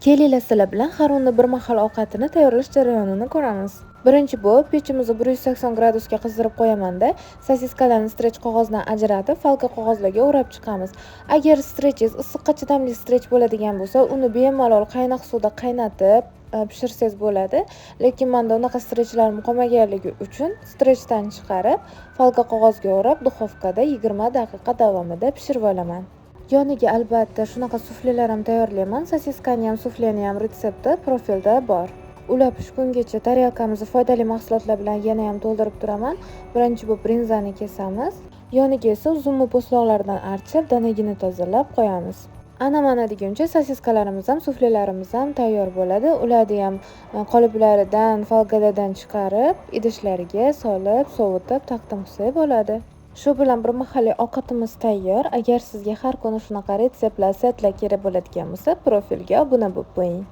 Kelinglar sizlar bilan Harunning bir mahal ovqatini tayyorlash jarayonini ko'ramiz. Birinchi bo'lib pechimizni 180 gradusga qizdirib qo'yaman-da, sosiskalarni strech qog'ozdan ajratib, falka qog'ozlarga o'rab chiqamiz. Agar strechingiz issiqqa chidamli strech bo'ladigan bo'lsa, uni bemalol qaynoq suvda qaynatib pishirsangiz bo'ladi. Lekin menda unaqa strechlarim qolmaganligi uchun strechdan chiqarib, falka qog'ozga o'rab, duxovkada 20 daqiqa davomida pishirib olaman. Yoniga albatta shunaqa suflelar ham tayyorlayman. Sosiskani ham, sufleni ham retsepti profilda bor. Ular pishgungacha taryalkamizni foydali mahsulotlar bilan yana ham to'ldirib turaman. Birinchi bo'lib brinzani kesamiz. Yoniga esa uzunmi po'stloqlardan archib, danagini tozalab qo'yamiz. Ana-mana deguncha sosiskalarimiz ham, suflelarimiz ham tayyor bo'ladi. Ularni ham qoliplaridan, falgadadan chiqarib, idishlarga solib, sovutib taqdim qilsak bo'ladi. Shu bilan bir mahalliy ovqatimiz tayyor. Agar sizga har kuni shunaqa retseptlar, setlar kerak bo'ladigan bo'lsa, profilga obuna bo'lib qo'ying.